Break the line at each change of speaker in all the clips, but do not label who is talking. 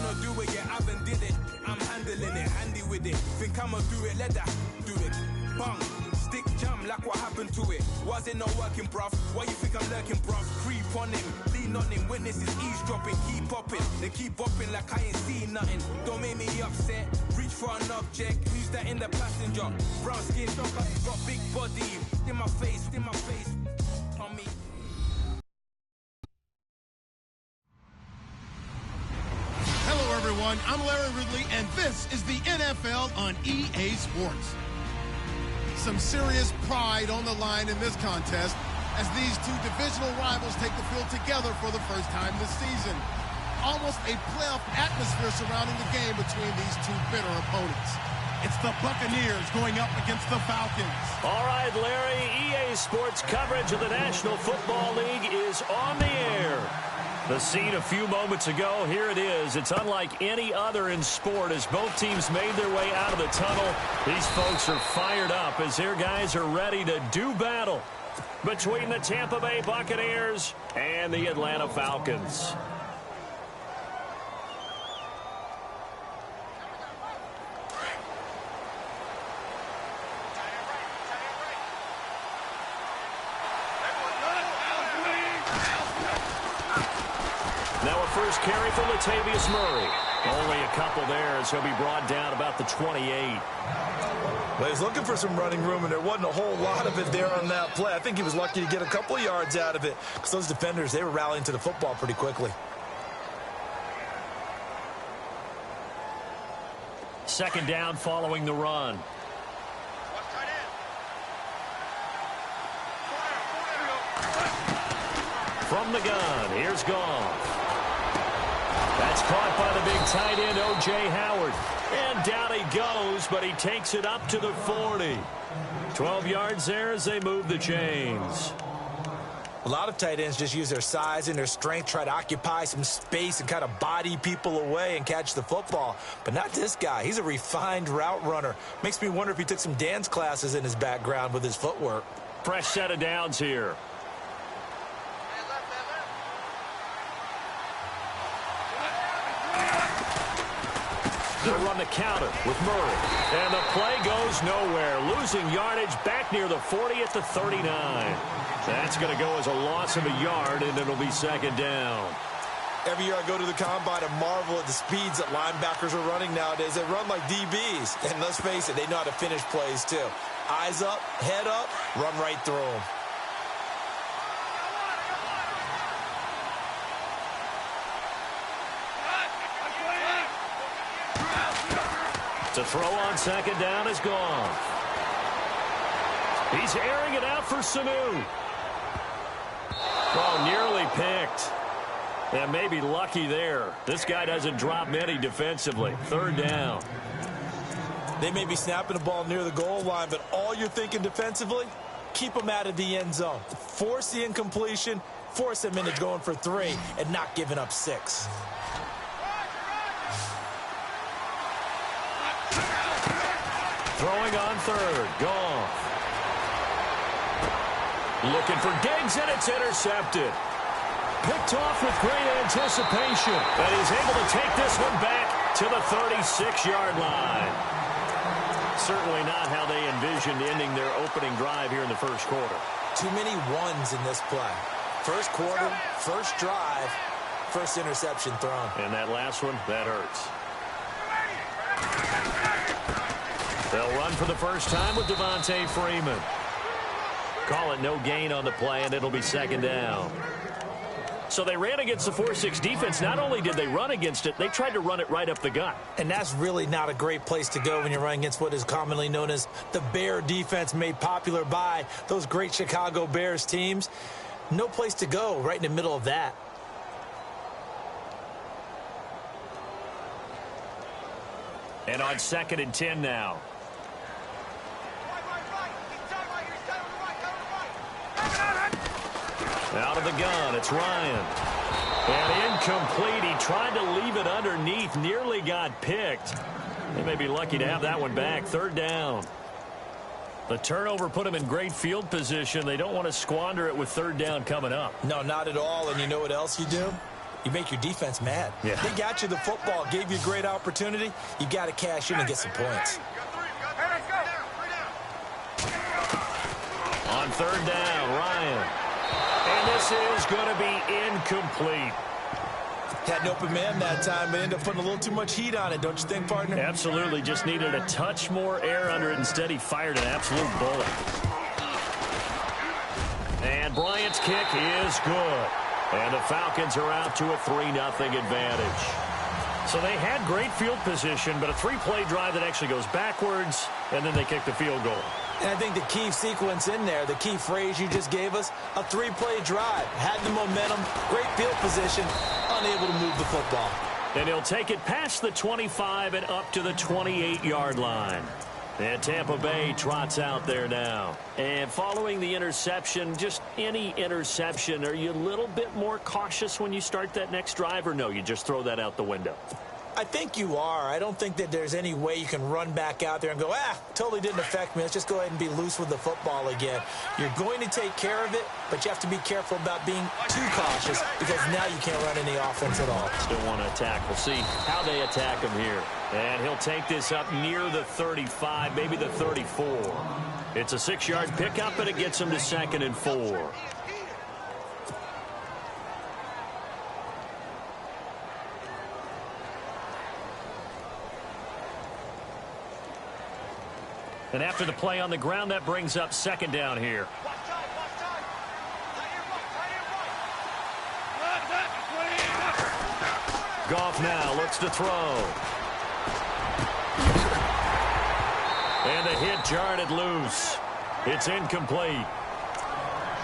wanna do it, yeah, I haven't did it. I'm handling it, handy with it. Think I'ma do it, let that do it. Bang, stick jam like what happened to it. Was it not working, bruv? Why you think I'm lurking, bruv? Creep on him, lean on him, witnesses eavesdropping. Keep popping, they keep bopping like I ain't seen nothing. Don't make me upset, reach for an object. Who's that in the passenger? Brown skin, got big body. In my face, on me.
Hello, everyone. I'm Larry Ridley, and this is the NFL on EA Sports. Some serious pride on the line in this contest as these two divisional rivals take the field together for the first time this season. Almost a playoff atmosphere surrounding the game between these two bitter opponents. It's the Buccaneers going up against the Falcons.
All right, Larry, EA Sports coverage of the National Football League is on the air. The scene a few moments ago, here it is. It's unlike any other in sport as both teams made their way out of the tunnel. These folks are fired up as their guys are ready to do battle between the Tampa Bay Buccaneers and the Atlanta Falcons. Now a first carry for Latavius Murray. Only a couple there as he'll be brought down about the 28.
Well, he's looking for some running room, and there wasn't a whole lot of it there on that play. I think he was lucky to get a couple of yards out of it because those defenders, they were rallying to the football pretty quickly.
Second down following the run. From the gun, here's Goff. That's caught by the big tight end, O.J. Howard. And down he goes, but he takes it up to the 40. 12 yards there as they move the chains.
A lot of tight ends just use their size and their strength, try to occupy some space and kind of body people away and catch the football. But not this guy. He's a refined route runner. Makes me wonder if he took some dance classes in his background with his footwork.
Fresh set of downs here. They'll run the counter with Murray. And the play goes nowhere. Losing yardage back near the 40 at the 39. That's going to go as a loss of a yard, and it'll be second down.
Every year I go to the combine and marvel at the speeds that linebackers are running nowadays. They run like DBs. And let's face it, they know how to finish plays too. Eyes up, head up, run right through them.
To throw on second down is gone. He's airing it out for Sanu. Oh, nearly picked. And maybe lucky there. This guy doesn't drop many defensively. Third down.
They may be snapping the ball near the goal line, but all you're thinking defensively, keep them out of the end zone. Force the incompletion, force them into going for 3, and not giving up 6.
Throwing on third. Goff. Looking for Diggs, and it's intercepted. Picked off with great anticipation. And he's able to take this one back to the 36-yard line. Certainly not how they envisioned ending their opening drive here in the first quarter.
Too many ones in this play. First quarter, first drive, first interception thrown.
And that last one, that hurts. They'll run for the first time with Devontae Freeman. Call it no gain on the play, and it'll be second down. So they ran against the 4-6 defense. Not only did they run against it, they tried to run it right up the gut.
And that's really not a great place to go when you're running against what is commonly known as the Bear defense, made popular by those great Chicago Bears teams. No place to go right in the middle of that.
And on 2nd and 10 now. Out of the gun, it's Ryan. And incomplete. He tried to leave it underneath, nearly got picked. They may be lucky to have that one back. Third down. The turnover put them in great field position. They don't want to squander it with third down coming up.
No, not at all. And you know what else you do? you make your defense mad.
Yeah.
They got you the football, gave you a great opportunity. You got to cash in and get some points.
On third down, Ryan. And this is going to be incomplete.
Had an open man that time, but ended up putting a little too much heat on it, don't you think, partner?
Absolutely. Just needed a touch more air under it. Instead, he fired an absolute bullet. And Bryant's kick is good. And the Falcons are out to a 3-0 advantage. So they had great field position, but a 3-play drive that actually goes backwards, and then they kick the field goal.
And I think the key sequence in there, the key phrase you just gave us, a 3-play drive. Had the momentum, great field position, unable to move the football.
And he'll take it past the 25 and up to the 28-yard line. And Tampa Bay trots out there now. And following the interception, just any interception, are you a little bit more cautious when you start that next drive, or no, you just throw that out the window?
I think you are. I don't think that there's any way you can run back out there and go, totally didn't affect me. Let's just go ahead and be loose with the football again. You're going to take care of it, but you have to be careful about being too cautious because now you can't run any offense at all.
Still want to attack. We'll see how they attack him here. And he'll take this up near the 35, maybe the 34. It's a 6-yard pickup, and it gets him to 2nd and 4. And after the play on the ground, that brings up 2nd down here. Goff now looks to throw. And the hit jarred it loose. It's incomplete.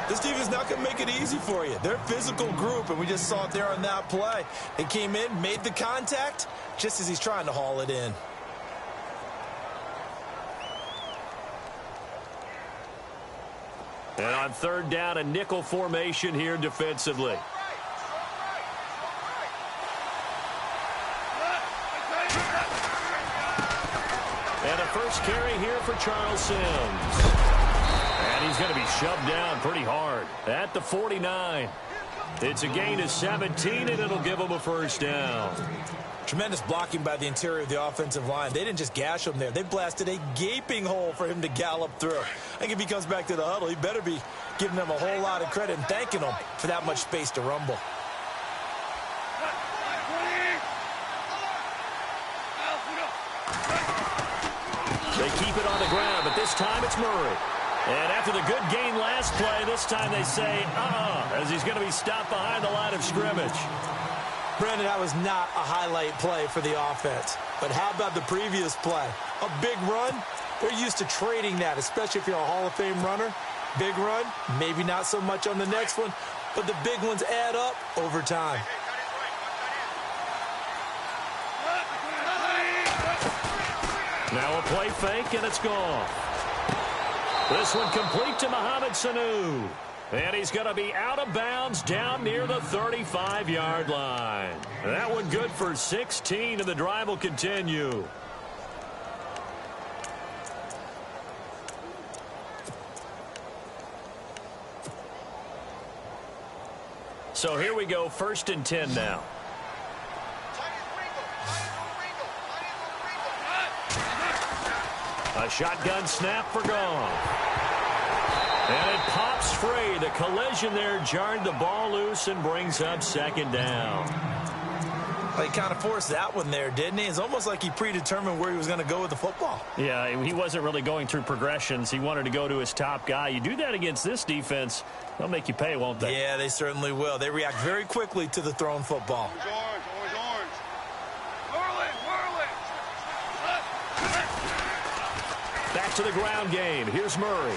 This defense is not going to make it easy for you. They're a physical group, and we just saw it there on that play. They came in, made the contact, just as he's trying to haul it in.
And on 3rd down, a nickel formation here defensively. And a first carry here for Charles Sims. And he's going to be shoved down pretty hard at the 49. It's a gain of 17, and it'll give him a first down.
Tremendous blocking by the interior of the offensive line. They didn't just gash him there. They blasted a gaping hole for him to gallop through. I think if he comes back to the huddle, he better be giving them a whole lot of credit and thanking them for that much space to rumble.
They keep it on the ground, but this time it's Murray. And after the good gain last play, this time they say, as he's going to be stopped behind the line of scrimmage.
Brandon, that was not a highlight play for the offense. But how about the previous play? A big run? They're used to trading that, especially if you're a Hall of Fame runner. Big run, maybe not so much on the next one, but the big ones add up over time.
Now a play fake, and it's gone. This one complete to Mohamed Sanu. And he's going to be out of bounds down near the 35-yard line. That one good for 16, and the drive will continue. So here we go, 1st and 10 now. A shotgun snap for Goff. And it pops free. The collision there jarred the ball loose and brings up 2nd down.
Well, he kind of forced that one there, didn't he? It's almost like he predetermined where he was going to go with the football.
Yeah, he wasn't really going through progressions. He wanted to go to his top guy. You do that against this defense, they'll make you pay, won't they?
Yeah, they certainly will. They react very quickly to the thrown football.
Back to the ground game. Here's Murray.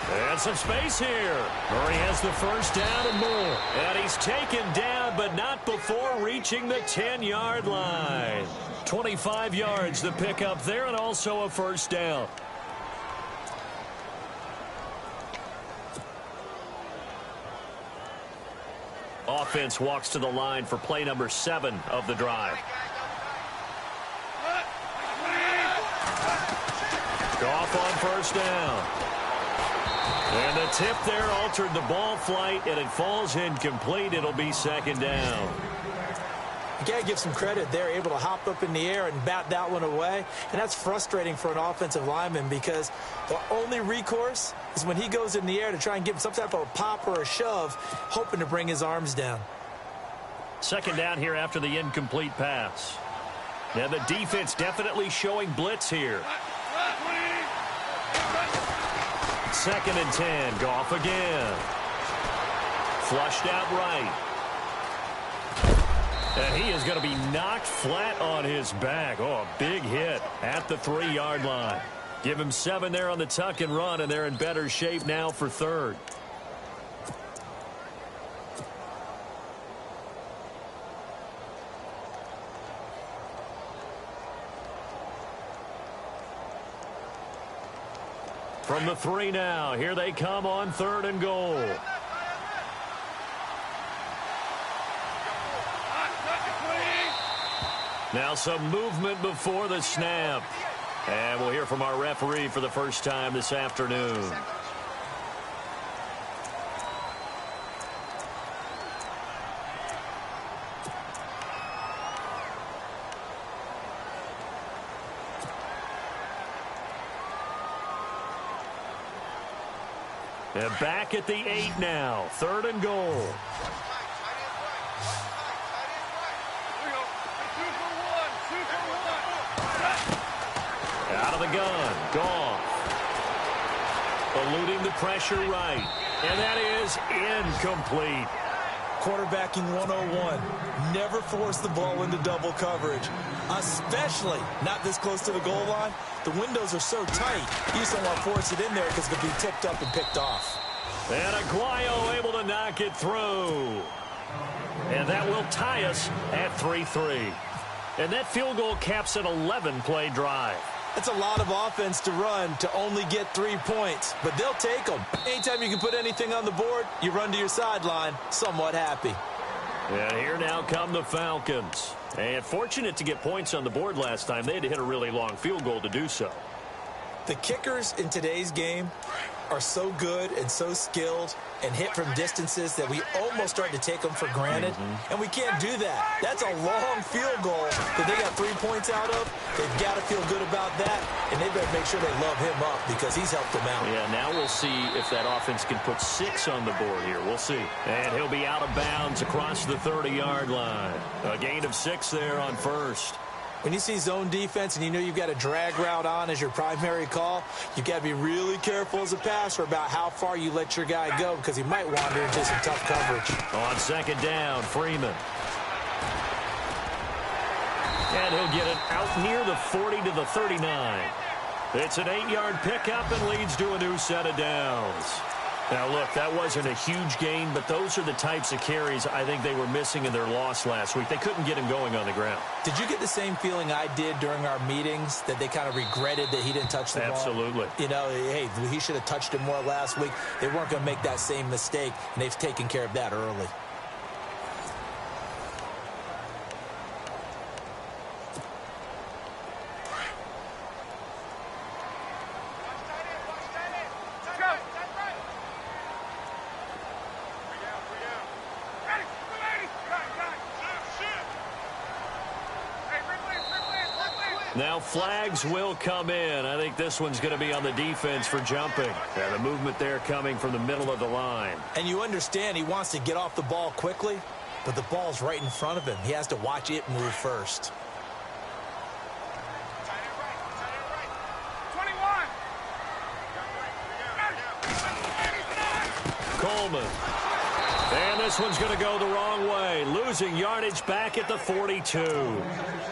And some space here. Murray has the first down and more. And he's taken down, but not before reaching the 10-yard line. 25 yards the pickup there, and also a first down. Offense walks to the line for play number 7 of the drive. Goff on first down. And the tip there altered the ball flight, and it falls incomplete. It'll be 2nd down.
You got to give some credit. They're able to hop up in the air and bat that one away. And that's frustrating for an offensive lineman because the only recourse is when he goes in the air to try and give him some type of a pop or a shove, hoping to bring his arms down.
Second down here after the incomplete pass. Now the defense definitely showing blitz here. Second and 10. Goff again. Flushed out right. And he is going to be knocked flat on his back. Oh, a big hit at the 3-yard line. Give him 7 there on the tuck and run, and they're in better shape now for third. From the 3 now, here they come on 3rd and goal. Now some movement before the snap. And we'll hear from our referee for the first time this afternoon. And back at the 8 now. 3rd and goal. Out of the gun. Goff. Eluding the pressure right. And that is incomplete.
Quarterbacking 101. Never force the ball into double coverage, especially not this close to the goal line. The windows are so tight, you just don't want to force it in there because it could be tipped up and picked off.
And Aguayo able to knock it through. And that will tie us at 3-3. And that field goal caps an 11-play drive.
It's a lot of offense to run to only get 3 points, but they'll take them. Anytime you can put anything on the board, you run to your sideline, somewhat happy.
And here now come the Falcons. And fortunate to get points on the board last time. They had to hit a really long field goal to do so.
The kickers in today's game are so good and so skilled and hit from distances that we almost start to take them for granted. And we can't do that. That's a long field goal that they got 3 points out of. They've got to feel good about that, and they better make sure they love him up because he's helped them out.
Yeah, now we'll see if that offense can put 6 on the board here. We'll see. And he'll be out of bounds across the 30-yard line. A gain of 6 there on first.
When you see zone defense and you know you've got a drag route on as your primary call, you've got to be really careful as a passer about how far you let your guy go because he might wander into some tough coverage.
On second down, Freeman. And he'll get it out near the 40 to the 39. It's an 8-yard pickup and leads to a new set of downs. Now, look, that wasn't a huge gain, but those are the types of carries I think they were missing in their loss last week. They couldn't get him going on the ground.
Did you get the same feeling I did during our meetings, that they kind of regretted that he didn't touch the ball?
Absolutely.
You know, hey, he should have touched it more last week. They weren't going to make that same mistake, and they've taken care of that early.
Now flags will come in. I think this one's going to be on the defense for jumping. And the movement there coming from the middle of the line.
And you understand he wants to get off the ball quickly, but the ball's right in front of him. He has to watch it move first.
21.
Coleman. And this one's going to go the wrong way. Losing yardage back at the 42.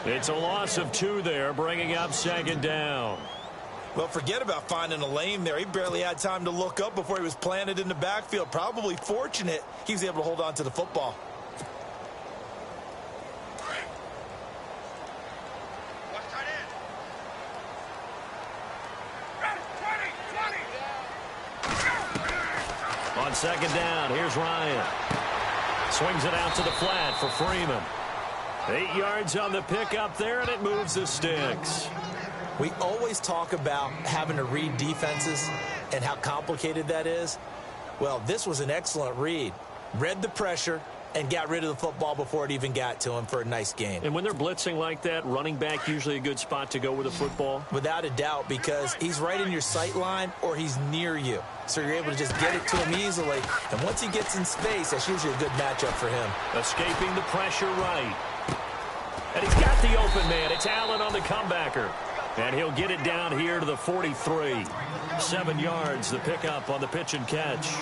It's a loss of 2 there, bringing up second down.
Well, forget about finding a lane there. He barely had time to look up before he was planted in the backfield. Probably fortunate he was able to hold on to the football.
On second down, here's Ryan. Swings it out to the flat for Freeman. 8 yards on the pickup there, and it moves the sticks.
We always talk about having to read defenses and how complicated that is. Well, this was an excellent read. Read the pressure, and got rid of the football before it even got to him for a nice gain.
And when they're blitzing like that, running back usually a good spot to go with the football?
Without a doubt, because he's right in your sight line or he's near you. So you're able to just get it to him easily. And once he gets in space, that's usually a good matchup for him.
Escaping the pressure right. And he's got the open man. It's Allen on the comebacker. And he'll get it down here to the 43. 7 yards, the pickup on the pitch and catch.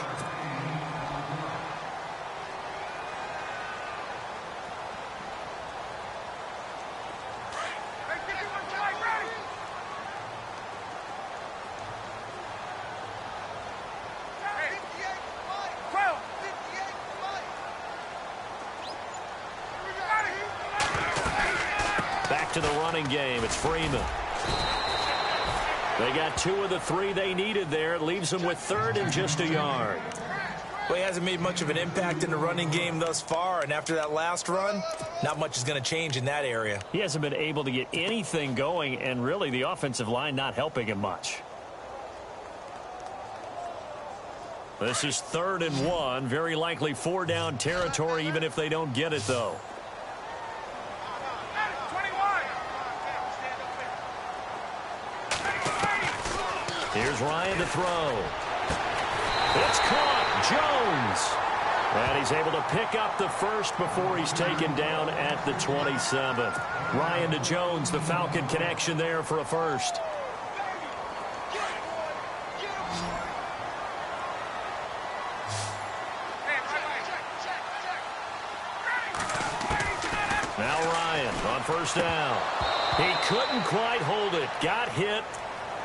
Back to the running game. It's Freeman. They got 2 of the 3 they needed there. It leaves them with 3rd and just a yard.
Well, he hasn't made much of an impact in the running game thus far, and after that last run, not much is going to change in that area.
He hasn't been able to get anything going, and really the offensive line not helping him much. This is 3rd and 1. Very likely 4-down territory, even if they don't get it, though. Here's Ryan to throw. It's caught. Jones. And he's able to pick up the first before he's taken down at the 27. Ryan to Jones, the Falcon connection there for a first. Now Ryan on first down. He couldn't quite hold it. Got hit.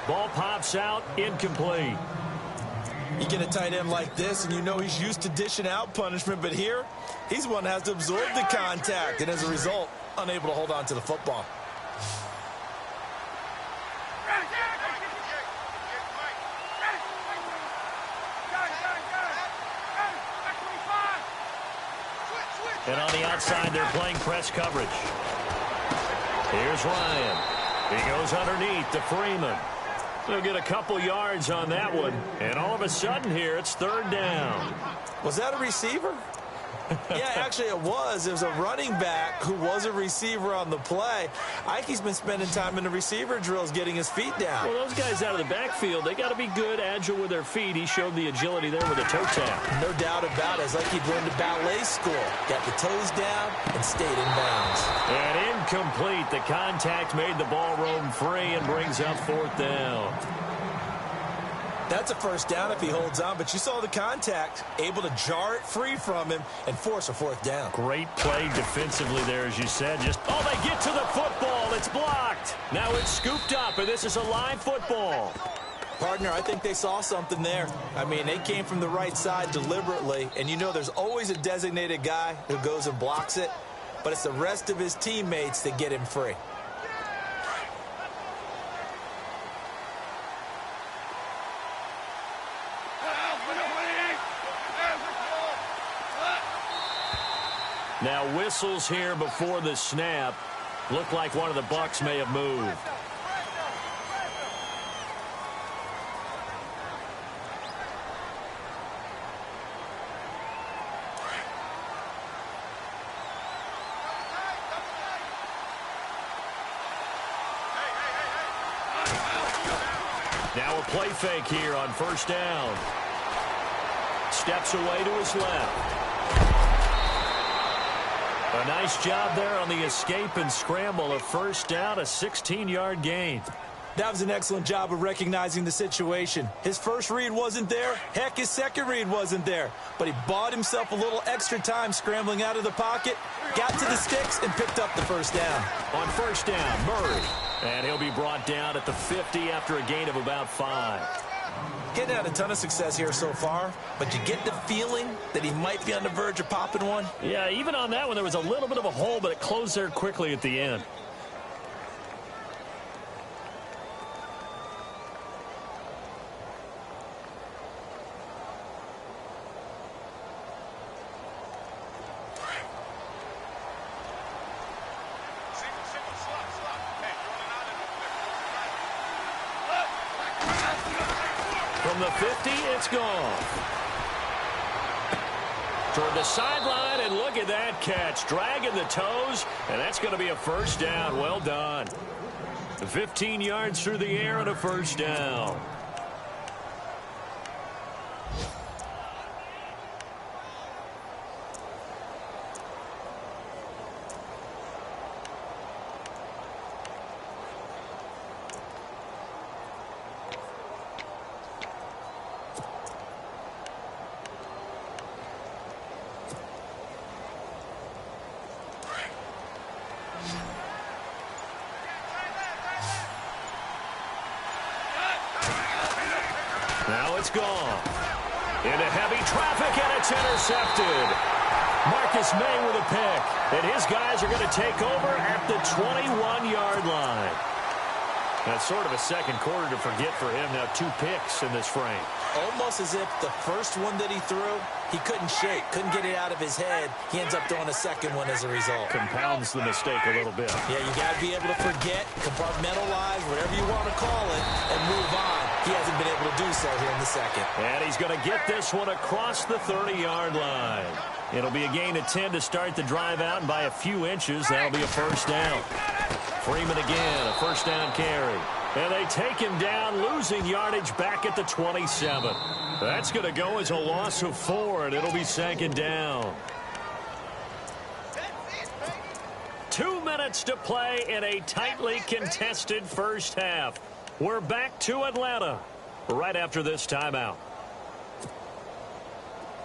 Ball pops out, incomplete.
You get a tight end like this, and you know he's used to dishing out punishment, but here, he's one that has to absorb the contact, and as a result, unable to hold on to the football.
And on the outside, they're playing press coverage. Here's Ryan. He goes underneath to Freeman. They'll get a couple yards on that one. And all of a sudden here, it's 3rd down.
Was that a receiver? Yeah, actually it was. It was a running back who was a receiver on the play. I think he's been spending time in the receiver drills getting his feet down.
Well, those guys out of the backfield, they got to be good, agile with their feet. He showed the agility there with a toe tap.
No doubt about it. It's like he'd learned to ballet school. Got the toes down and stayed in bounds.
And incomplete. The contact made the ball roam free and brings up 4th down.
That's a first down if he holds on, but you saw the contact, able to jar it free from him and force a 4th down.
Great play defensively there, as you said. They get to the football. It's blocked. Now it's scooped up, and this is a live football.
Partner, I think they saw something there. I mean, they came from the right side deliberately, and you know there's always a designated guy who goes and blocks it, but it's the rest of his teammates that get him free.
Now whistles here before the snap. Looked like one of the Bucs may have moved. Now a play fake here on first down. Steps away to his left. A nice job there on the escape and scramble. A first down, a 16-yard gain.
That was an excellent job of recognizing the situation. His first read wasn't there. Heck, his second read wasn't there. But he bought himself a little extra time scrambling out of the pocket, got to the sticks, and picked up the first down.
On first down, Murray. And he'll be brought down at the 50 after a gain of about 5.
Getting had a ton of success here so far, but you get the feeling that he might be on the verge of popping one.
Yeah, even on that one, there was a little bit of a hole, but it closed there quickly at the end. From the 50, it's gone. toward the sideline, and look at that catch. Dragging the toes, and that's going to be a first down. Well done. 15 yards through the air and a first down. Now it's gone. Into heavy traffic, and it's intercepted. Marcus May with a pick. And his guys are going to take over at the 21-yard line. That's sort of a second quarter to forget for him. Now 2 picks in this frame.
Almost as if the first one that he threw, he couldn't shake, couldn't get it out of his head. He ends up throwing a second one as a result.
Compounds the mistake a little bit.
Yeah, you got to be able to forget, compartmentalize, whatever you want to call it, and move on. He hasn't been able to do so here in the second.
And he's going to get this one across the 30-yard line. It'll be a gain of 10 to start the drive out, and by a few inches, that'll be a first down. Freeman again, a first down carry. And they take him down, losing yardage back at the 27. That's going to go as a loss of 4, and it'll be second down. 2 minutes to play in a tightly contested first half. We're back to Atlanta right after this timeout.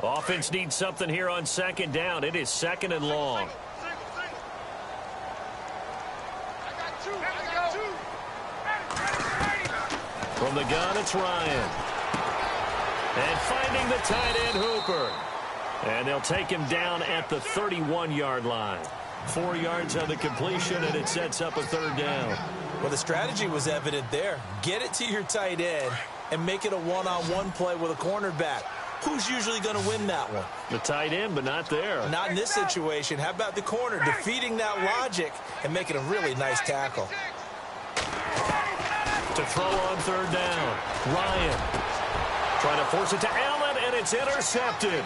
Offense needs something here on second down. It is second and long. From the gun, it's Ryan. And finding the tight end, Hooper. And they'll take him down at the 31-yard line. 4 yards on the completion, and it sets up a third down.
Well, the strategy was evident there. Get it to your tight end and make it a one-on-one play with a cornerback. Who's usually going to win that one?
The tight end, but not there.
Not in this situation. How about the corner defeating that logic and making a really nice tackle?
To throw on third down. Ryan trying to force it to Allen, and it's intercepted.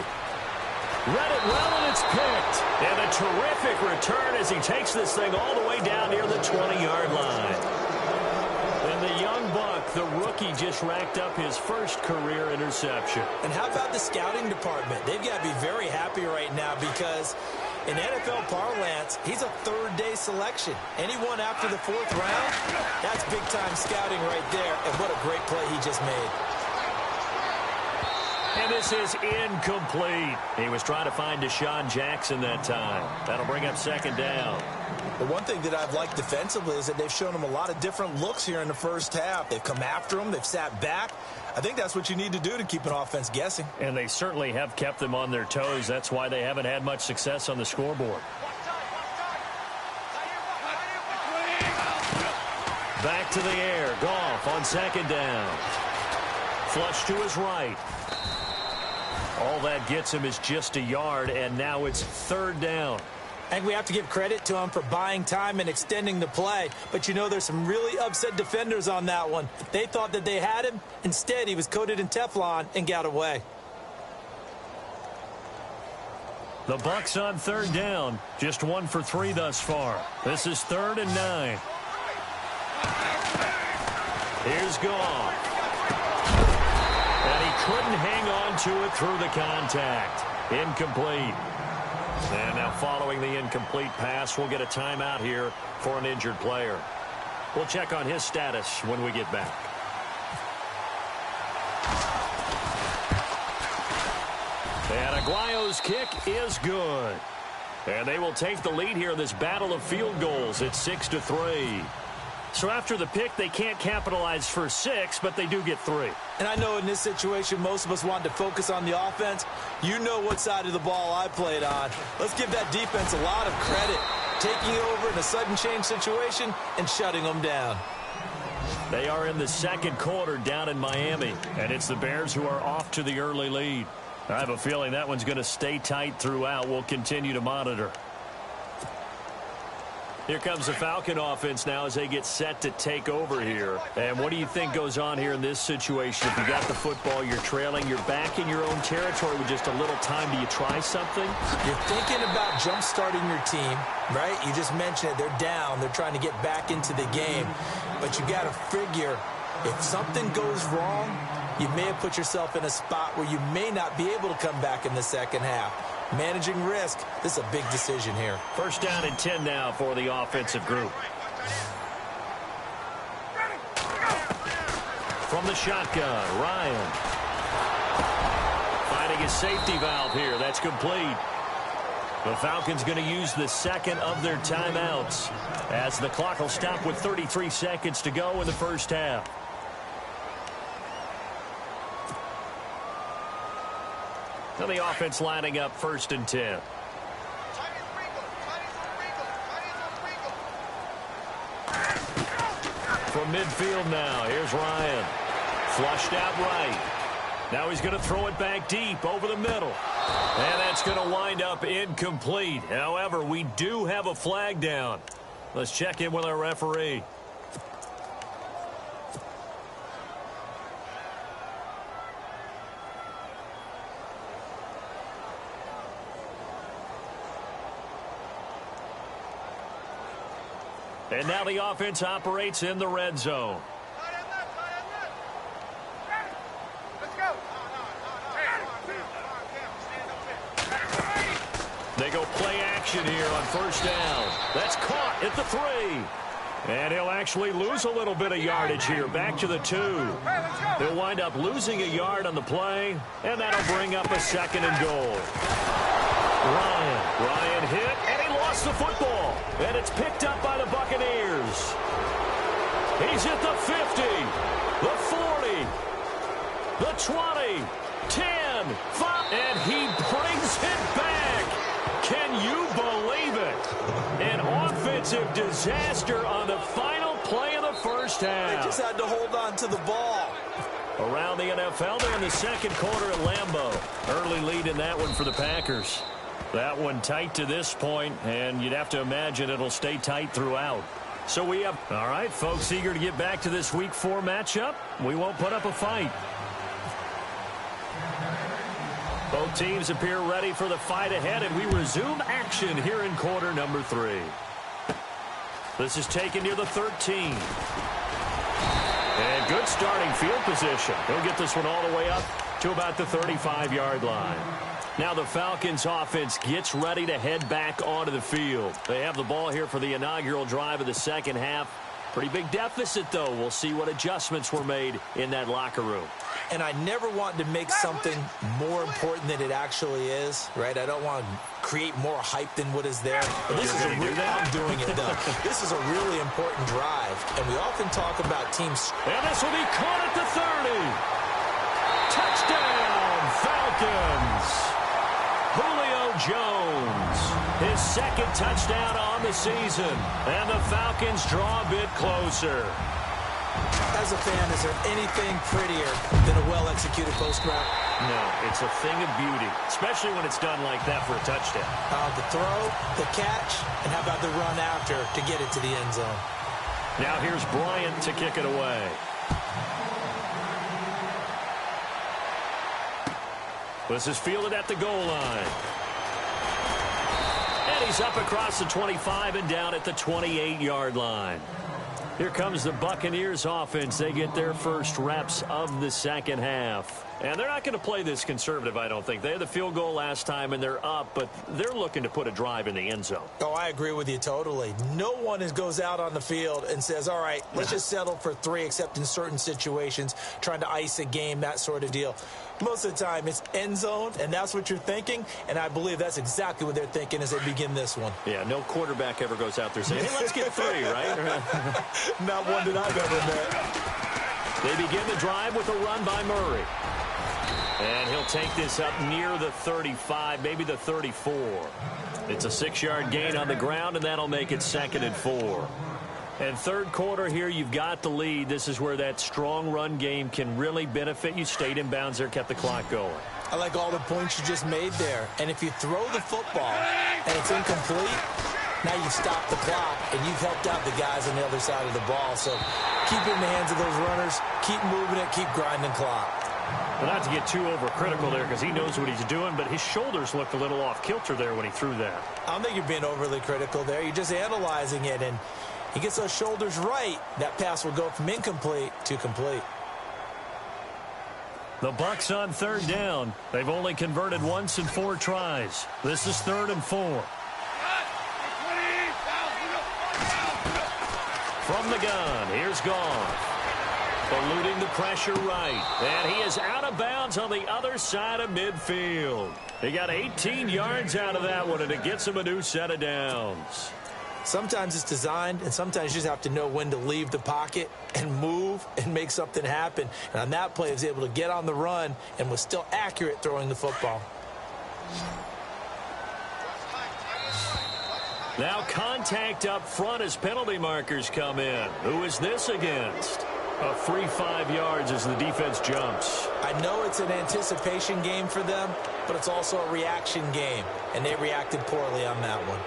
Read it well, and it's picked. And a terrific return as he takes this thing all the way down near the 20-yard line. And the young buck, the rookie, just racked up his first career interception.
And how about the scouting department? They've got to be very happy right now because in NFL parlance, he's a third-day selection. Anyone after the 4th round, that's big-time scouting right there. And what a great play he just made.
And this is incomplete. He was trying to find Deshaun Jackson that time. That'll bring up second down.
The one thing that I've liked defensively is that they've shown him a lot of different looks here in the first half. They've come after him. They've sat back. I think that's what you need to do to keep an offense guessing.
And they certainly have kept them on their toes. That's why they haven't had much success on the scoreboard. Back to the air. Goff on second down. Flush to his right. All that gets him is just a yard, and now it's third down.
I think we have to give credit to him for buying time and extending the play. But, you know, there's some really upset defenders on that one. They thought that they had him. Instead, he was coated in Teflon and got away.
The Bucs on third down. Just 1 for 3 thus far. This is 3rd and 9. Here's Goff. And he couldn't hang on to it through the contact. Incomplete. And now following the incomplete pass, we'll get a timeout here for an injured player. We'll check on his status when we get back. And Aguayo's kick is good. And they will take the lead here in this battle of field goals. It's 6-3. So after the pick, they can't capitalize for 6, but they do get 3.
And I know in this situation, most of us want to focus on the offense. You know what side of the ball I played on. Let's give that defense a lot of credit. Taking it over in a sudden change situation and shutting them down.
They are in the second quarter down in Miami, and it's the Bears who are off to the early lead. I have a feeling that one's going to stay tight throughout. We'll continue to monitor. Here comes the Falcon offense now as they get set to take over here. And what do you think goes on here in this situation? If you got the football, you're trailing, you're back in your own territory with just a little time. Do you try something?
You're thinking about jump-starting your team, right? You just mentioned it. They're down. They're trying to get back into the game. But you got to figure if something goes wrong, you may have put yourself in a spot where you may not be able to come back in the second half. Managing risk, this is a big decision here.
First down and 10 now for the offensive group. From the shotgun, Ryan. Finding his safety valve here. That's complete. The Falcons going to use the second of their timeouts as the clock will stop with 33 seconds to go in the first half. Now the offense lining up first and 10. From midfield now, here's Ryan. Flushed out right. Now he's going to throw it back deep over the middle. And that's going to wind up incomplete. However, we do have a flag down. Let's check in with our referee. And now the offense operates in the red zone. They go play action here on first down. That's caught at the 3. And he'll actually lose a little bit of yardage here. Back to the 2. He'll wind up losing a yard on the play. And that'll bring up a second and goal. Ryan hit, and he lost the football. And it's picked up by the Buccaneers. He's at the 50, the 40, the 20, 10, 5, and he brings it back. Can you believe it? An offensive disaster on the final play of the first half.
They just had to hold on to the ball.
Around the NFL, they're in the second quarter at Lambeau. Early lead in that one for the Packers. That one tight to this point, and you'd have to imagine it'll stay tight throughout. So we have, all right, folks, eager to get back to this Week 4 matchup. We won't put up a fight. Both teams appear ready for the fight ahead, and we resume action here in quarter number 3. This is taken near the 13. And good starting field position. He'll get this one all the way up to about the 35-yard line. Now the Falcons offense gets ready to head back onto the field. They have the ball here for the inaugural drive of the second half. Pretty big deficit, though. We'll see what adjustments were made in that locker room.
And I never want to make something more important than it actually is, right? I don't want to create more hype than what is there. But this is I'm doing it, though. This is a really important drive. And we often talk about teams.
And this will be caught at the 30. Touchdown, Falcons. Julio Jones, his second touchdown on the season, and the Falcons draw a bit closer.
As a fan, is there anything prettier than a well-executed post route?
No, it's a thing of beauty, especially when it's done like that for a touchdown.
The throw, the catch, and how about the run after to get it to the end zone?
Now here's Bryant to kick it away. This is fielded at the goal line. And he's up across the 25 and down at the 28-yard line. Here comes the Buccaneers offense. They get their first reps of the second half. And they're not going to play this conservative, I don't think. They had the field goal last time, and they're up, but they're looking to put a drive in the end zone.
Oh, I agree with you totally. No one goes out on the field and says, all right, let's just settle for 3, except in certain situations, trying to ice a game, that sort of deal. Most of the time, it's end zone, and that's what you're thinking, and I believe that's exactly what they're thinking as they begin this one.
Yeah, no quarterback ever goes out there saying, hey, let's get 3, right?
Not one that I've ever met.
They begin the drive with a run by Murray. And he'll take this up near the 35, maybe the 34. It's a 6-yard gain on the ground, and that'll make it 2nd and 4. And third quarter here, you've got the lead. This is where that strong run game can really benefit you. Stayed in bounds there, kept the clock going.
I like all the points you just made there. And if you throw the football and it's incomplete, Now you've stopped the clock, and you've helped out the guys on the other side of the ball. So keep it in the hands of those runners. Keep moving it. Keep grinding clock.
Well, not to get too overcritical there because he knows what he's doing, but his shoulders looked a little off kilter there when he threw that.
I don't think you're being overly critical there. You're just analyzing it, and he gets those shoulders right. That pass will go from incomplete to complete.
The Bucs on third down. They've only converted once in 4 tries. This is 3rd and 4. From the gun, here's Goff. Eluding the pressure right. And he is out of bounds on the other side of midfield. He got 18 yards out of that one, and it gets him a new set of downs.
Sometimes it's designed, and sometimes you just have to know when to leave the pocket and move and make something happen. And on that play, he was able to get on the run and was still accurate throwing the football.
Now contact up front as penalty markers come in. Who is this against? A free 5 yards as the defense jumps.
I know it's an anticipation game for them, but it's also a reaction game, and they reacted poorly on that one.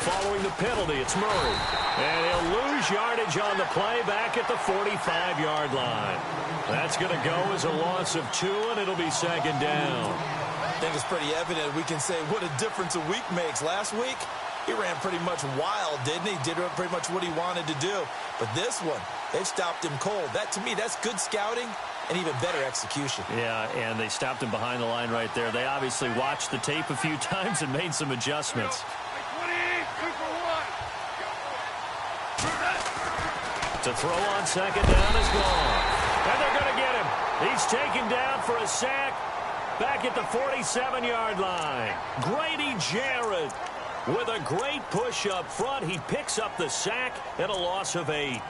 Following the penalty, it's Murray. And he'll lose yardage on the play back at the 45-yard line. That's going to go as a loss of 2, and it'll be 2nd down.
I think it's pretty evident. We can say what a difference a week makes. Last week, he ran pretty much wild, didn't he? Did pretty much what he wanted to do. But this one, they've stopped him cold. That, to me, that's good scouting and even better execution.
Yeah, and they stopped him behind the line right there. They obviously watched the tape a few times and made some adjustments. To throw on 2nd down is gone. And they're going to get him. He's taken down for a sack back at the 47-yard line. Grady Jarrett with a great push up front. He picks up the sack and a loss of 8.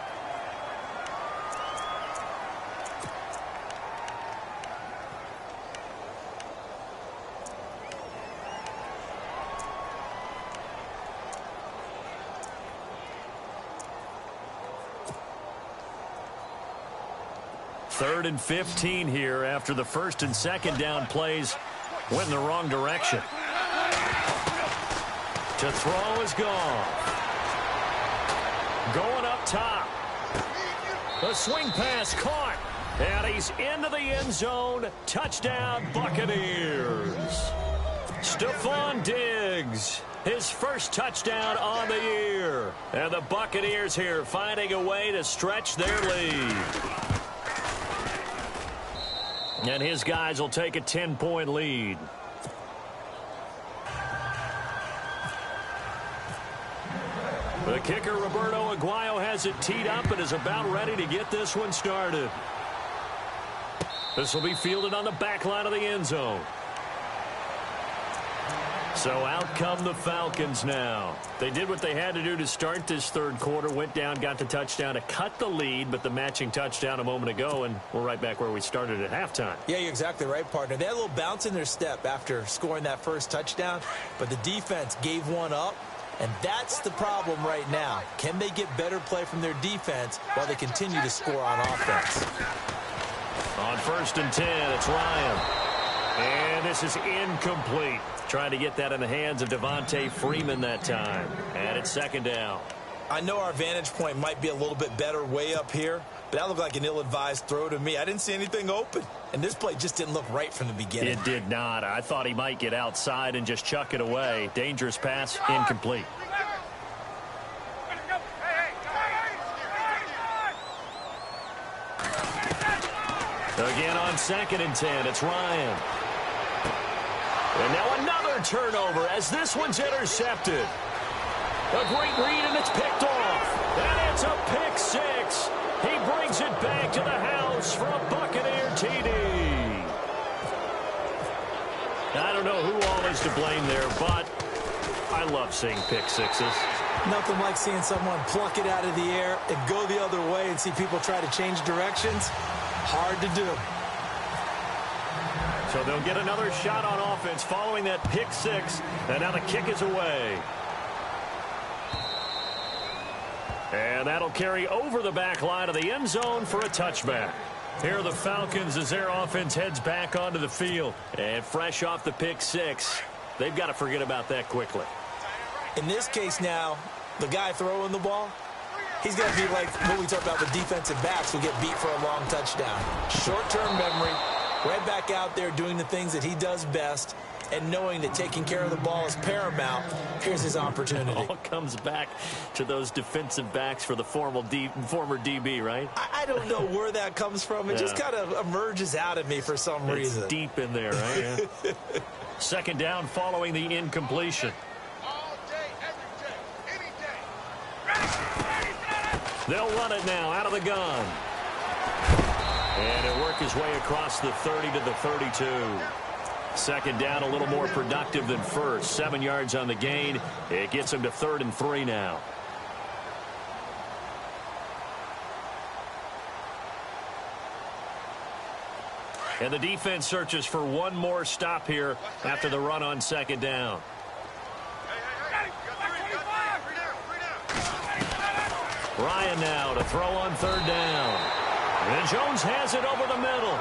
Third and 15 here after the 1st and 2nd down plays went in the wrong direction. To throw is gone. Going up top. The swing pass caught. And he's into the end zone. Touchdown, Buccaneers. Stephon Diggs, his first touchdown on the year. And the Buccaneers here finding a way to stretch their lead. And his guys will take a 10-point lead. The kicker, Roberto Aguayo, has it teed up and is about ready to get this one started. This will be fielded on the back line of the end zone. So out come the Falcons now. They did what they had to do to start this 3rd quarter. Went down, got the touchdown to cut the lead, but the matching touchdown a moment ago, and we're right back where we started at halftime.
Yeah, you're exactly right, partner. They had a little bounce in their step after scoring that first touchdown, but the defense gave one up, and that's the problem right now. Can they get better play from their defense while they continue to score on offense?
On 1st and 10, it's Ryan. And this is incomplete. Trying to get that in the hands of Devontae Freeman that time. And it's 2nd down.
I know our vantage point might be a little bit better way up here, but that looked like an ill-advised throw to me. I didn't see anything open, and this play just didn't look right from the beginning.
It did not. I thought he might get outside and just chuck it away. Dangerous pass, incomplete. Again on 2nd and 10, it's Ryan. And now another turnover as this one's intercepted. A great read, and it's picked off. And it's a pick 6. He brings it back to the house for a Buccaneer TD. I don't know who all is to blame there, but I love seeing pick 6s.
Nothing like seeing someone pluck it out of the air and go the other way and see people try to change directions. Hard to do.
So they'll get another shot on offense following that pick 6. And now the kick is away. And that'll carry over the back line of the end zone for a touchback. Here are the Falcons as their offense heads back onto the field. And fresh off the pick six, they've got to forget about that quickly.
In this case now, the guy throwing the ball, he's going to be like what we talked about with defensive backs who get beat for a long touchdown. Short-term memory, right back out there doing the things that he does best, and knowing that taking care of the ball is paramount. Here's his opportunity.
It all comes back to those defensive backs for the former DB, right?
I don't know where that comes from. It just kind of emerges out of me for some reason.
It's deep in there, right? Yeah. Second down following the incompletion. They'll run it now out of the gun. And it'll work his way across the 30 to the 32. Second down a little more productive than first. 7 yards on the gain. It gets him to 3rd and 3 now. And the defense searches for one more stop here after the run on second down. Ryan now to throw on 3rd down. And Jones has it over the middle.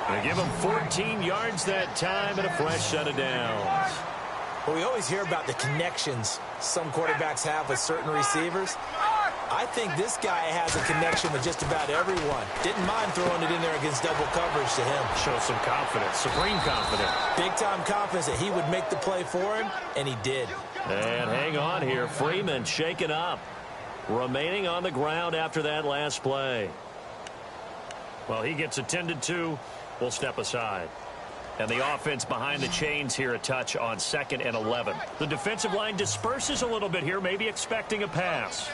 They give him 14 yards that time and a fresh set of downs.
Well, we always hear about the connections some quarterbacks have with certain receivers. I think this guy has a connection with just about everyone. Didn't mind throwing it in there against double coverage to him.
Shows some confidence, supreme confidence.
Big-time confidence that he would make the play for him, and he did.
And hang on here. Freeman shaken up. Remaining on the ground after that last play. Well, he gets attended to. We'll step aside. And the offense behind the chains here a touch on 2nd and 11. The defensive line disperses a little bit here, maybe expecting a pass.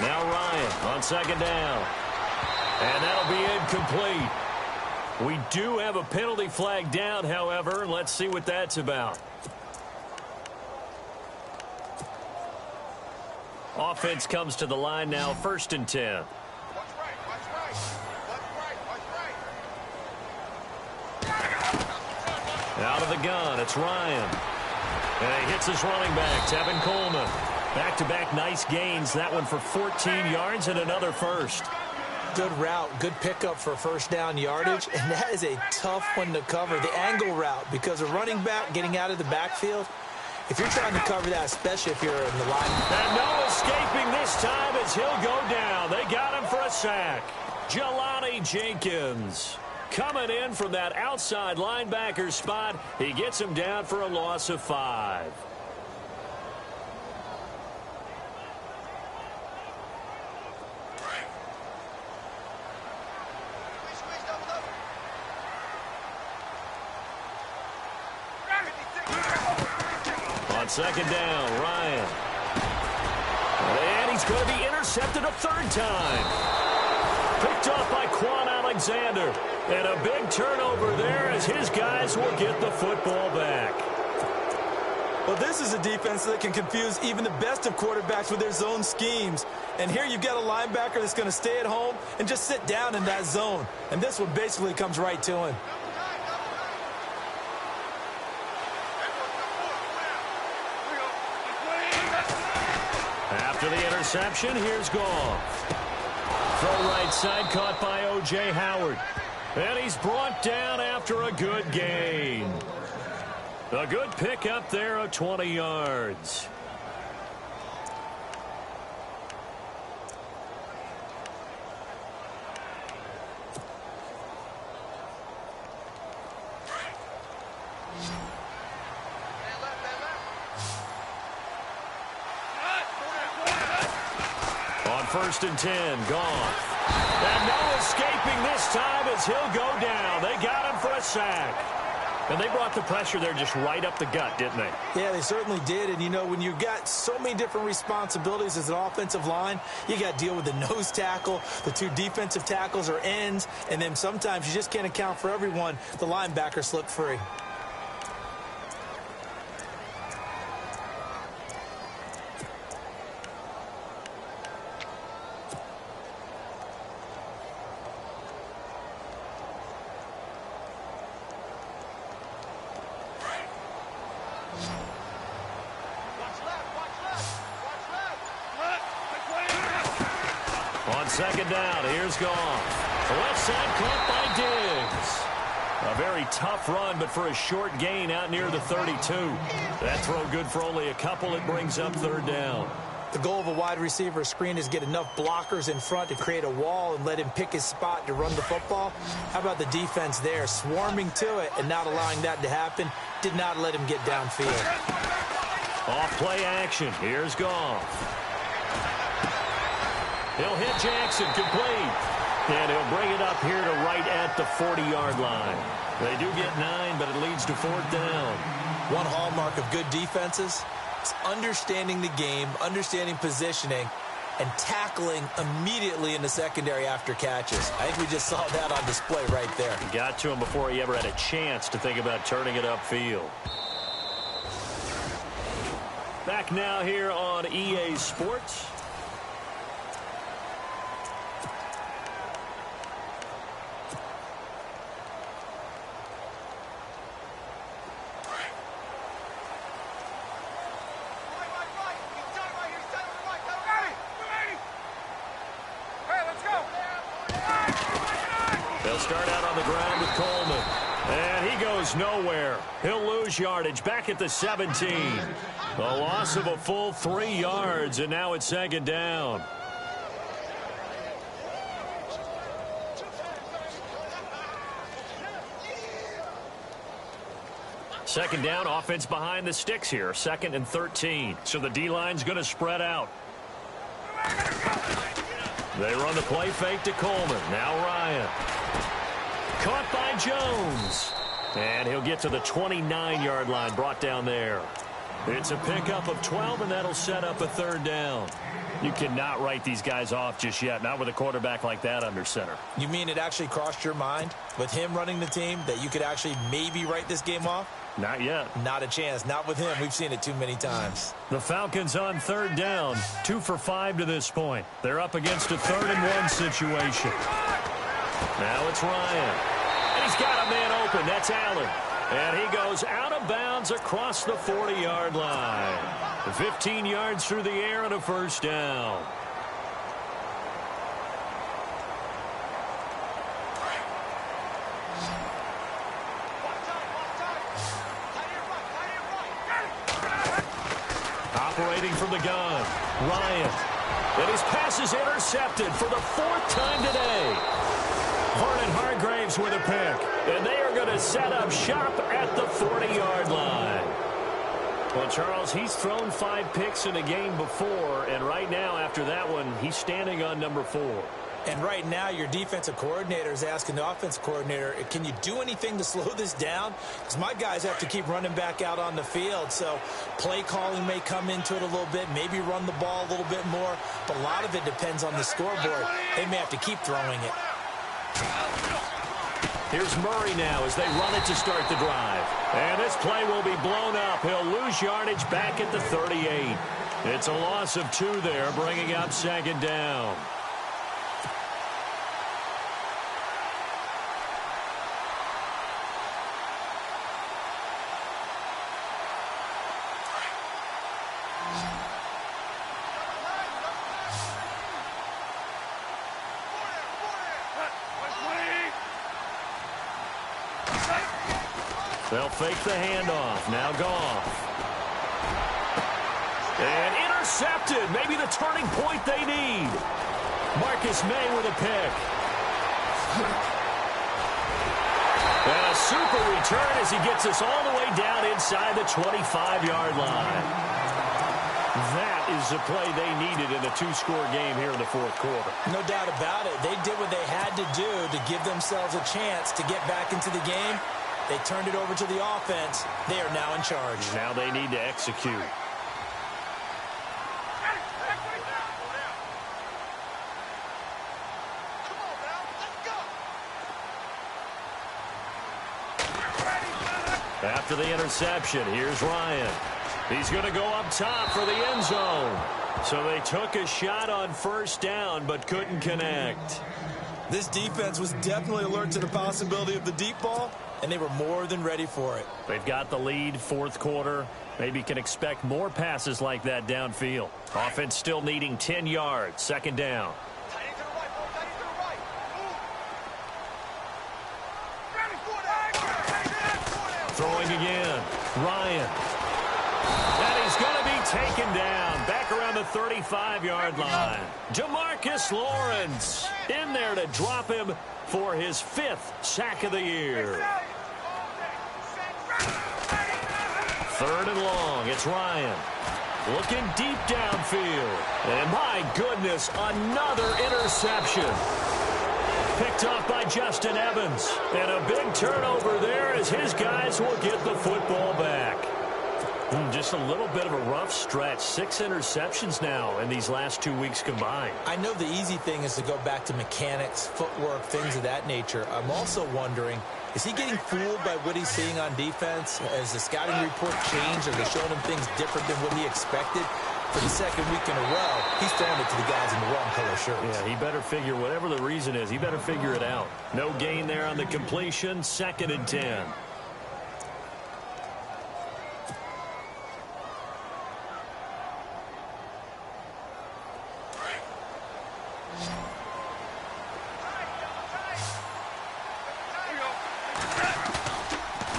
Now Ryan on 2nd down. And that'll be incomplete. We do have a penalty flag down, however. Let's see what that's about. Offense comes to the line now, 1st and 10. Out of the gun, it's Ryan. And he hits his running back, Tevin Coleman. Back-to-back nice gains, that one for 14 yards and another first.
Good route, good pickup for first down yardage, and that is a tough one to cover. The angle route, because a running back getting out of the backfield, if you're trying to cover that, especially if you're in the line.
And no escaping this time as he'll go down. They got him for a sack. Jelani Jenkins coming in from that outside linebacker spot. He gets him down for a loss of 5. On 2nd down, Ryan. And he's going to be intercepted a 3rd time. Picked off by Quan Alexander. And a big turnover there as his guys will get the football back.
Well, this is a defense that can confuse even the best of quarterbacks with their zone schemes. And here you've got a linebacker that's going to stay at home and just sit down in that zone. And this one basically comes right to him.
After the interception, here's Goff. Throw right side, caught by O.J. Howard. And he's brought down after a good gain. A good pick up there of 20 yards. On 1st and 10, Goff. And no escaping this time as he'll go down. They got him for a sack. And they brought the pressure there just right up the gut, didn't they?
Yeah, they certainly did. And, you know, when you've got so many different responsibilities as an offensive line, you got to deal with the nose tackle, the 2 defensive tackles or ends, and then sometimes you just can't account for everyone. The linebacker slipped free.
On second down, here's Goff. The left side caught by Diggs. A very tough run, but for a short gain out near the 32. That throw good for only a couple. It brings up third down.
The goal of a wide receiver screen is get enough blockers in front to create a wall and let him pick his spot to run the football. How about the defense there, swarming to it and not allowing that to happen? Did not let him get downfield.
Off play action. Here's Goff. He'll hit Jackson, complete. And he'll bring it up here to right at the 40-yard line. They do get 9, but it leads to fourth down.
One hallmark of good defenses is understanding the game, understanding positioning, and tackling immediately in the secondary after catches. I think we just saw that on display right there.
Got to him before he ever had a chance to think about turning it upfield. Back now here on EA Sports. They'll start out on the ground with Coleman. And he goes nowhere. He'll lose yardage back at the 17. A loss of a full 3 yards, and now it's second down. Second down, offense behind the sticks here. 2nd and 13. So the D-line's going to spread out. They run the play fake to Coleman. Now Ryan. Caught by Jones. And he'll get to the 29-yard line, brought down there. It's a pickup of 12, and that'll set up a third down. You cannot write these guys off just yet, not with a quarterback like that under center.
You mean it actually crossed your mind with him running the team that you could actually maybe write this game off?
Not yet.
Not a chance. Not with him. We've seen it too many times.
The Falcons on third down, 2 for 5 to this point. They're up against a 3rd and 1 situation. Now it's Ryan. And he's got a man open. That's Allen. And he goes out of bounds across the 40-yard line. 15 yards through the air and a first down. Operating from the gun, Ryan. And his pass is intercepted for the 4th time today. Vernon Hargraves with a pick. And they are going to set up shop at the 40-yard line. Well, Charles, he's thrown 5 picks in a game before, and right now, after that one, he's standing on number 4.
And right now, your defensive coordinator is asking the offensive coordinator, can you do anything to slow this down? Because my guys have to keep running back out on the field. So play calling may come into it a little bit, maybe run the ball a little bit more. But a lot of it depends on the scoreboard. They may have to keep throwing it.
Here's Murray now as they run it to start the drive. And this play will be blown up. He'll lose yardage back at the 38. It's a loss of 2 there, bringing up second down. They'll fake the handoff. Now Goff. And intercepted. Maybe the turning point they need. Marcus May with a pick. And a super return as he gets us all the way down inside the 25-yard line. That is the play they needed in a 2-score game here in the 4th quarter.
No doubt about it. They did what they had to do to give themselves a chance to get back into the game. They turned it over to the offense. They are now in charge.
Now they need to execute. After the interception, here's Ryan. He's going to go up top for the end zone. So they took a shot on first down but couldn't connect.
This defense was definitely alert to the possibility of the deep ball, and they were more than ready for it.
They've got the lead, 4th quarter. Maybe can expect more passes like that downfield. Offense still needing 10 yards. Second down. Throwing again. Ryan. And he's going to be taken down back around the 35-yard line. DeMarcus Lawrence in there to drop him for his 5th sack of the year. 3rd and long. It's Ryan. Looking deep downfield. And my goodness, another interception. Picked off by Justin Evans. And a big turnover there as his guys will get the football back. Just a little bit of a rough stretch. 6 interceptions now in these last 2 weeks combined.
I know the easy thing is to go back to mechanics, footwork, things of that nature. I'm also wondering, is he getting fooled by what he's seeing on defense? Has the scouting report changed? Are they showing him things different than what he expected? For the 2nd week in a row, he's throwing it to the guys in the wrong color shirts.
Yeah, he better figure, whatever the reason is, he better figure it out. No gain there on the completion. 2nd and 10.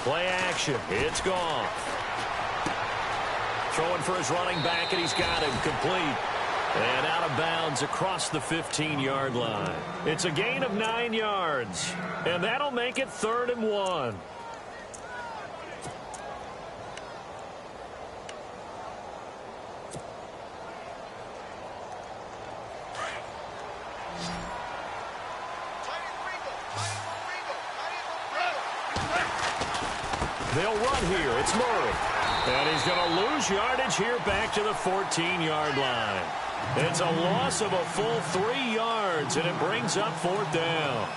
Play action. It's gone. Throwing for his running back, and he's got him complete. And out of bounds across the 15-yard line. It's a gain of 9 yards. And that'll make it 3rd and 1. They'll run here. It's Murray. And he's going to lose yardage here back to the 14-yard line. It's a loss of a full 3 yards, and it brings up 4th down.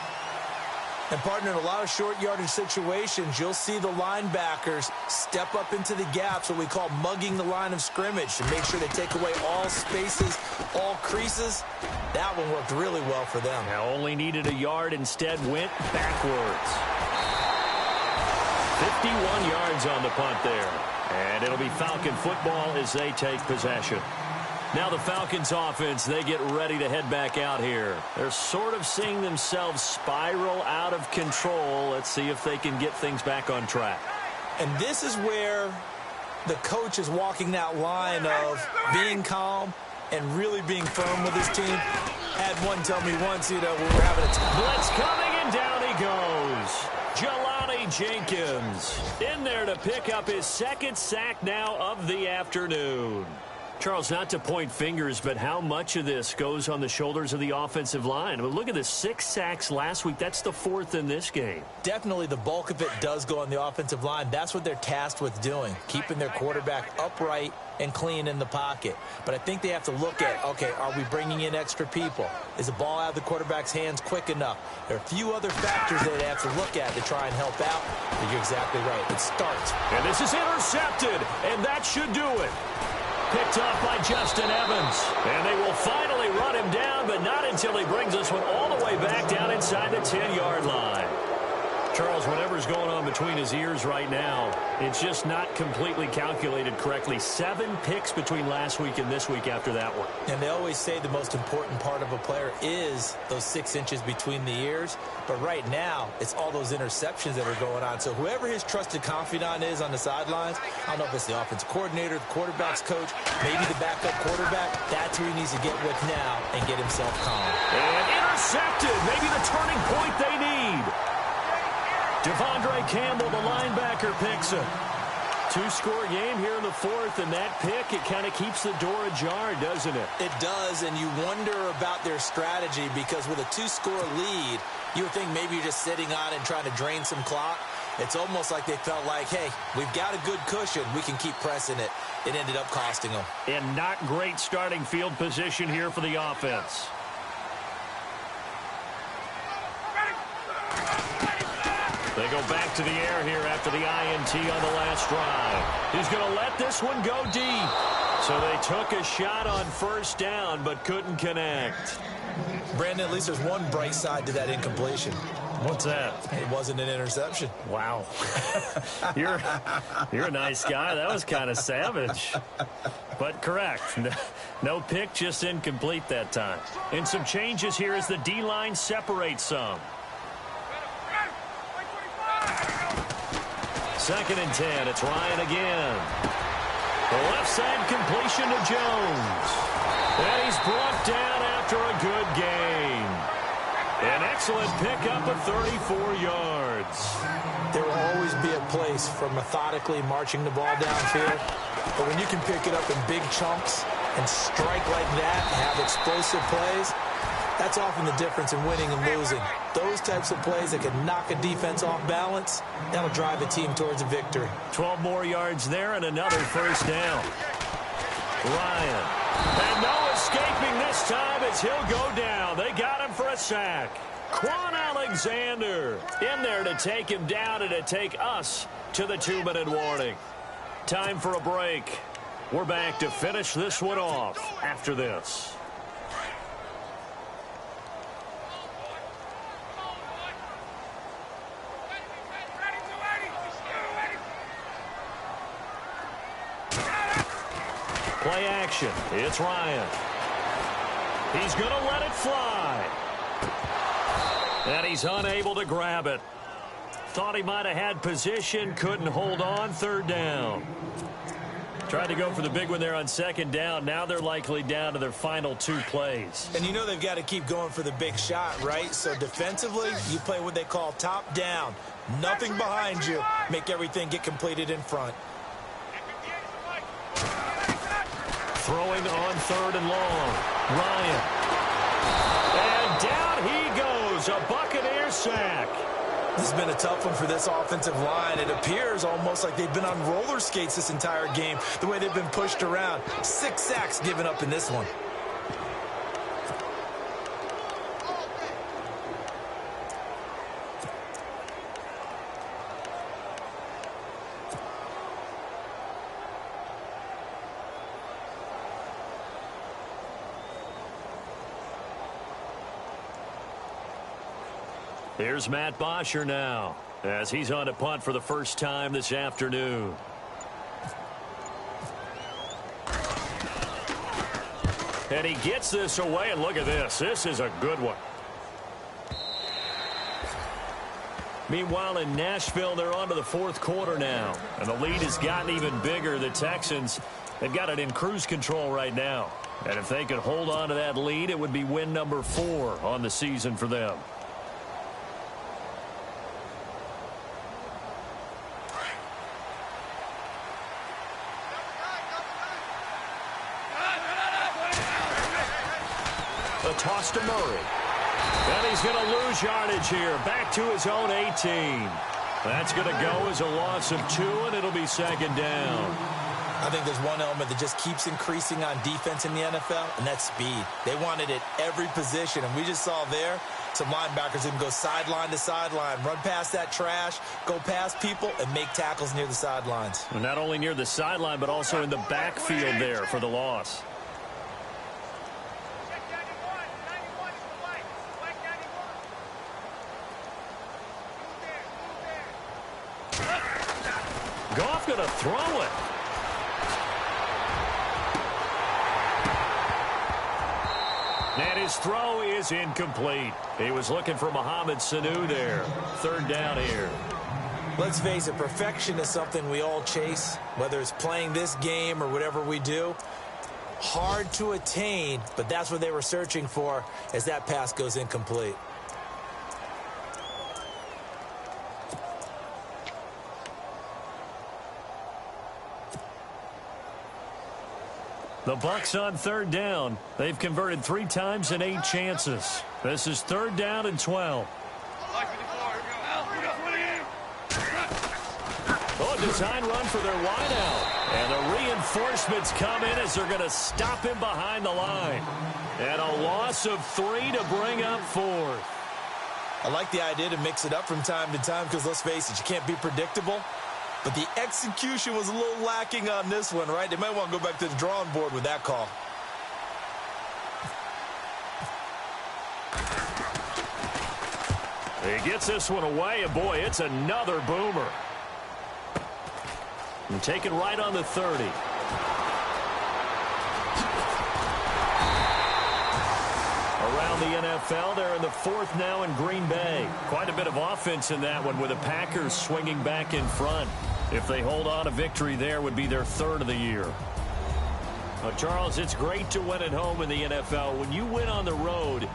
And, partner, in a lot of short yardage situations, you'll see the linebackers step up into the gaps, what we call mugging the line of scrimmage, to make sure they take away all spaces, all creases. That one worked really well for them.
Now only needed a yard, instead went backwards. 51 yards on the punt there. And it'll be Falcon football as they take possession. Now the Falcons offense, they get ready to head back out here. They're sort of seeing themselves spiral out of control. Let's see if they can get things back on track.
And this is where the coach is walking that line of being calm and really being firm with his team. Had one tell me once, when we were having a
blitz coming, and down he goes. Jelani Jenkins in there to pick up his 2nd sack now of the afternoon. Charles, not to point fingers, but how much of this goes on the shoulders of the offensive line? I mean, look at the 6 sacks last week. That's the 4th in this game.
Definitely the bulk of it does go on the offensive line. That's what they're tasked with doing, keeping their quarterback upright and clean in the pocket. But I think they have to look at, okay, are we bringing in extra people? Is the ball out of the quarterback's hands quick enough? There are a few other factors that they have to look at to try and help out. But you're exactly right. It starts.
And this is intercepted, and that should do it. Picked off by Justin Evans. And they will finally run him down, but not until he brings this one all the way back down inside the 10-yard line. Charles, whatever's going on between his ears right now, it's just not completely calculated correctly. 7 picks between last week and this week after that one.
And they always say the most important part of a player is those 6 inches between the ears. But right now, it's all those interceptions that are going on. So whoever his trusted confidant is on the sidelines, I don't know if it's the offensive coordinator, the quarterback's coach, maybe the backup quarterback, that's who he needs to get with now and get himself calm.
And intercepted. Maybe the turning point they need. Devondre Campbell, the linebacker, picks it. 2-score game here in the 4th, and that pick, it kind of keeps the door ajar, doesn't it?
It does, and you wonder about their strategy because with a 2-score lead, you would think maybe you're just sitting on it and trying to drain some clock. It's almost like they felt like, hey, we've got a good cushion. We can keep pressing it. It ended up costing them.
And not great starting field position here for the offense. They go back to the air here after the INT on the last drive. He's going to let this one go deep. So they took a shot on 1st down, but couldn't connect.
Brandon, at least there's one bright side to that incompletion.
What's that?
It wasn't an interception.
Wow. You're a nice guy. That was kind of savage. But correct. No pick, just incomplete that time. And some changes here as the D-line separates some. 2nd and 10. It's Ryan again. The left side completion to Jones. And he's brought down after a good gain. An excellent pickup of 34 yards.
There will always be a place for methodically marching the ball downfield. But when you can pick it up in big chunks and strike like that and have explosive plays, that's often the difference in winning and losing. Those types of plays that can knock a defense off balance, that'll drive a team towards a victory.
12 more yards there and another first down. Ryan. And no escaping this time as he'll go down. They got him for a sack. Quan Alexander in there to take him down and to take us to the 2-minute warning. Time for a break. We're back to finish this one off after this. Play action. It's Ryan. He's going to let it fly. And he's unable to grab it. Thought he might have had position. Couldn't hold on. 3rd down. Tried to go for the big one there on 2nd down. Now they're likely down to their final 2 plays.
And you know they've got to keep going for the big shot, right? So defensively, you play what they call top down. Nothing behind you. Make everything get completed in front.
Throwing on 3rd and long. Ryan. And down he goes. A Buccaneer sack.
This has been a tough one for this offensive line. It appears almost like they've been on roller skates this entire game, the way they've been pushed around. 6 sacks given up in this one.
Here's Matt Bosher now as he's on to punt for the first time this afternoon. And he gets this away, and look at this. This is a good one. Meanwhile, in Nashville, they're on to the 4th quarter now. And the lead has gotten even bigger. The Texans, they've got it in cruise control right now. And if they could hold on to that lead, it would be win number 4 on the season for them. The toss to Murray. And he's going to lose yardage here. Back to his own 18. That's going to go as a loss of 2, and it'll be 2nd down.
I think there's one element that just keeps increasing on defense in the NFL, and that's speed. They want it at every position, and we just saw there some linebackers who can go sideline to sideline, run past that trash, go past people, and make tackles near the sidelines.
Well, not only near the sideline, but also in the backfield there for the loss. Goff going to throw it. And his throw is incomplete. He was looking for Mohamed Sanu there. 3rd down here.
Let's face it, perfection is something we all chase, whether it's playing this game or whatever we do. Hard to attain, but that's what they were searching for as that pass goes incomplete.
The Bucs on 3rd down. They've converted 3 times in 8 chances. This is 3rd down and 12. Oh, design run for their wideout. And the reinforcements come in as they're going to stop him behind the line. And a loss of 3 to bring up 4th.
I like the idea to mix it up from time to time because, let's face it, you can't be predictable. But the execution was a little lacking on this one, right? They might want to go back to the drawing board with that call.
He gets this one away, and boy, it's another boomer. And taken right on the 30. Around the NFL, they're in the 4th now in Green Bay. Quite a bit of offense in that one with the Packers swinging back in front. If they hold on, a victory there would be their third of the year. Charles, it's great to win at home in the NFL. When you win on the road,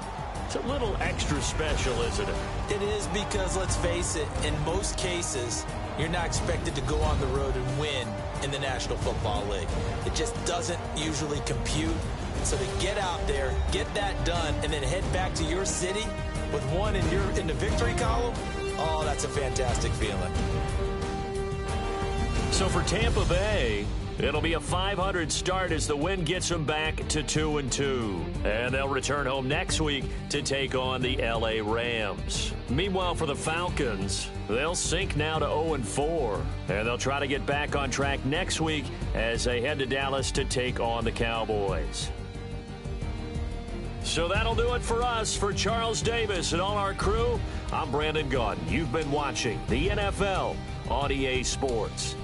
it's a little extra special, isn't it?
It is, because, let's face it, in most cases, you're not expected to go on the road and win in the National Football League. It just doesn't usually compute. So to get out there, get that done, and then head back to your city with one in the victory column, oh, that's a fantastic feeling.
So for Tampa Bay, it'll be a .500 start as the win gets them back to 2-2. And they'll return home next week to take on the L.A. Rams. Meanwhile, for the Falcons, they'll sink now to 0-4. And they'll try to get back on track next week as they head to Dallas to take on the Cowboys. So that'll do it for us. For Charles Davis and all our crew, I'm Brandon Gaudin. You've been watching the NFL on EA Sports.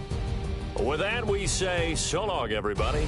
With that, we say so long, everybody.